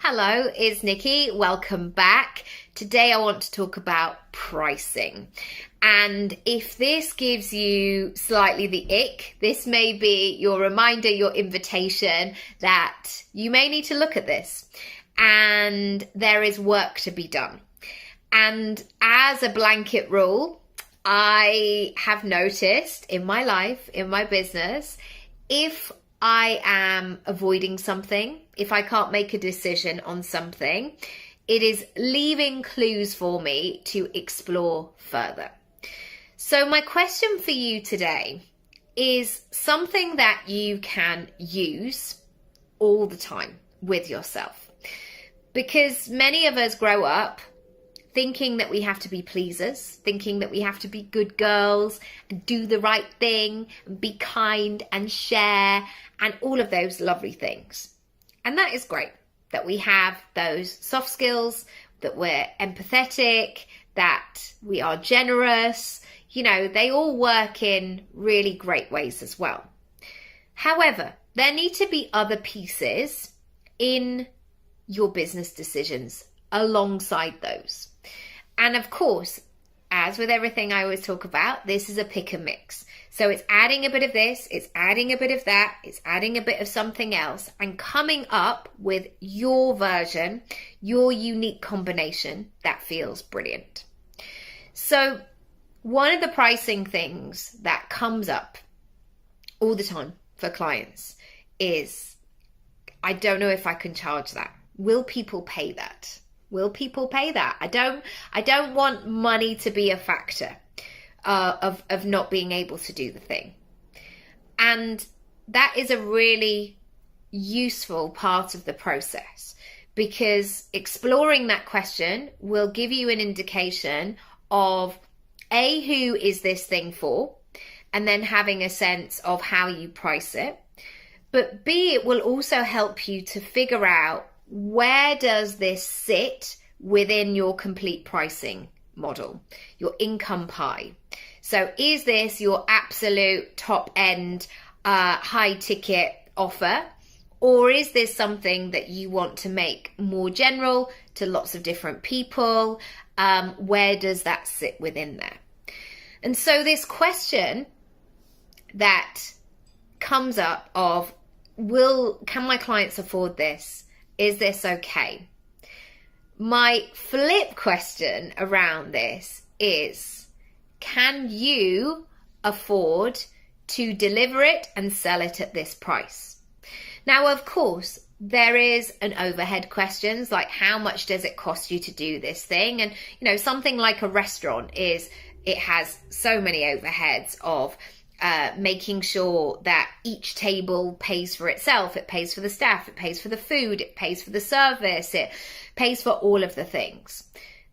Hello, it's Nikki. Welcome back. Today I want to talk about pricing. And if this gives you slightly the ick, this may be your reminder, your invitation that you may need to look at this. And there is work to be done. And as a blanket rule, I have noticed in my life, in my business, if I am avoiding something, if I can't make a decision on something, it is leaving clues for me to explore further. So my question for you today is something that you can use all the time with yourself. Because many of us grow up thinking that we have to be pleasers, thinking that we have to be good girls and do the right thing and be kind and share and all of those lovely things. And that is great that we have those soft skills, that we're empathetic, that we are generous. You know, they all work in really great ways as well. However, there need to be other pieces in your business decisions alongside those. And of course, as with everything I always talk about, this is a pick and mix. So it's adding a bit of this, it's adding a bit of that, it's adding a bit of something else and coming up with your version, your unique combination that feels brilliant. So one of the pricing things that comes up all the time for clients is, I don't know if I can charge that. Will people pay that? Will people pay that? I don't want money to be a factor of not being able to do the thing. And that is a really useful part of the process, because exploring that question will give you an indication of A, who is this thing for, and then having a sense of how you price it. But B, it will also help you to figure out, where does this sit within your complete pricing model, your income pie? So is this your absolute top end, high ticket offer? Or is this something that you want to make more general to lots of different people? Where does that sit within there? And so this question that comes up of, can my clients afford this? Is this okay? My flip question around this is, can you afford to deliver it and sell it at this price? Now, of course, there is an overhead questions, like how much does it cost you to do this thing? And, you know, something like a restaurant it has so many overheads of making sure that each table pays for itself. It pays for the staff, it pays for the food, it pays for the service, it pays for all of the things.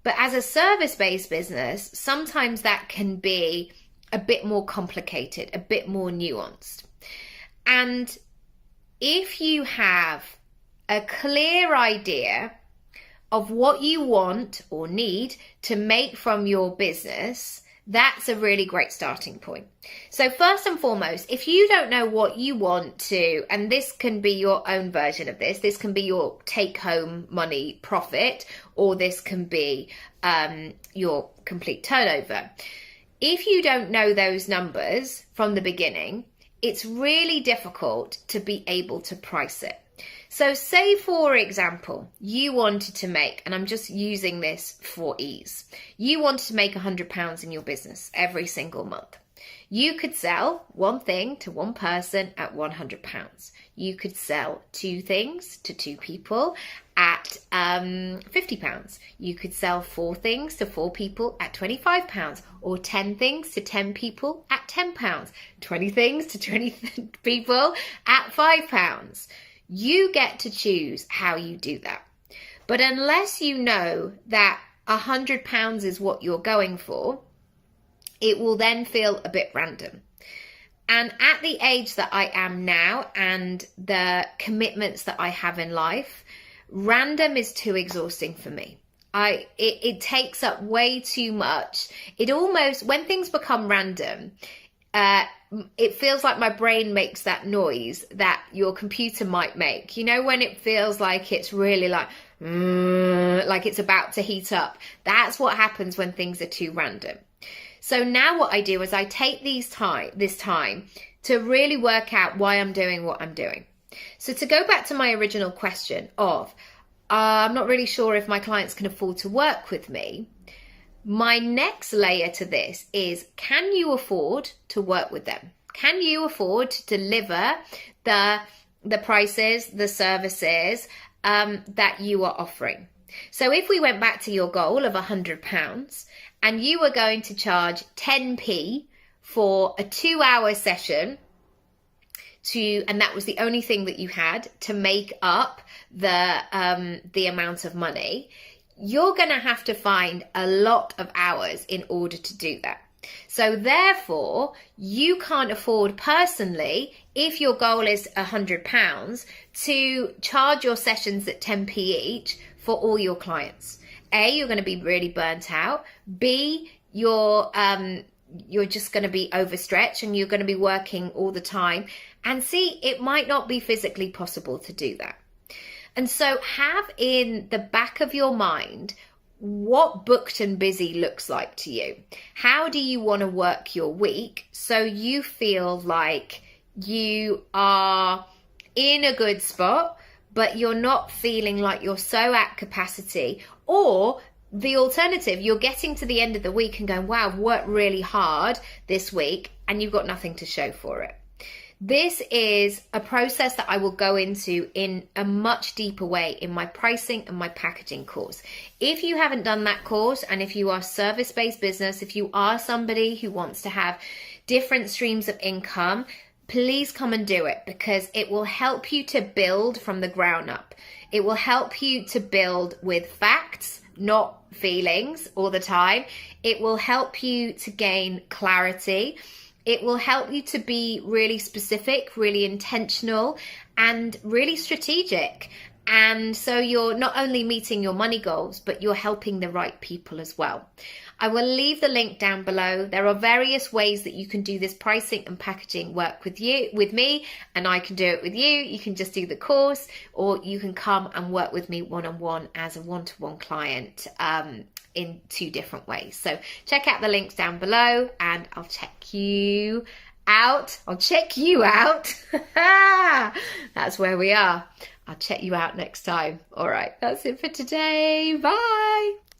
But as a service-based business, sometimes that can be a bit more complicated, a bit more nuanced. And if you have a clear idea of what you want or need to make from your business, that's a really great starting point. So first and foremost, if you don't know what you want to, and this can be your own version of this can be your take home money profit, or this can be your complete turnover. If you don't know those numbers from the beginning, it's really difficult to be able to price it. So say, for example, you wanted to make, and I'm just using this for ease, you wanted to make £100 in your business every single month. You could sell one thing to one person at £100. You could sell two things to two people at £50. You could sell four things to four people at £25, or 10 things to 10 people at £10, 20 things to 20 people at £5. You get to choose how you do that. But unless you know that £100 is what you're going for, it will then feel a bit random. And at the age that I am now and the commitments that I have in life, random is too exhausting for me. It takes up way too much. It almost, when things become random, it feels like my brain makes that noise that your computer might make. You know, when it feels like it's really like it's about to heat up. That's what happens when things are too random. So now what I do is I take this time to really work out why I'm doing what I'm doing. So to go back to my original question of, I'm not really sure if my clients can afford to work with me. My next layer to this is, can you afford to work with them? Can you afford to deliver the prices, the services that you are offering? So if we went back to your goal of £100 and you were going to charge 10p for a 2-hour session, and that was the only thing that you had to make up the amount of money, you're going to have to find a lot of hours in order to do that. So therefore, you can't afford personally, if your goal is £100, to charge your sessions at 10p each for all your clients. A, you're going to be really burnt out. B, you're just going to be overstretched and you're going to be working all the time. And C, it might not be physically possible to do that. And so have in the back of your mind what booked and busy looks like to you. How do you want to work your week so you feel like you are in a good spot, but you're not feeling like you're so at capacity? Or the alternative, you're getting to the end of the week and going, wow, I've worked really hard this week, and you've got nothing to show for it. This is a process that I will go into in a much deeper way in my pricing and my packaging course. If you haven't done that course, and if you are service-based business, if you are somebody who wants to have different streams of income, please come and do it, because it will help you to build from the ground up. It will help you to build with facts, not feelings all the time. It will help you to gain clarity. It will help you to be really specific, really intentional, and really strategic. And so you're not only meeting your money goals, but you're helping the right people as well. I will leave the link down below. There are various ways that you can do this pricing and packaging work with me, and I can do it with you. You can just do the course, or you can come and work with me one-on-one as a one-to-one client in 2 different ways. So check out the links down below, and I'll check you out. That's where we are. I'll check you out next time. All right, that's it for today. Bye.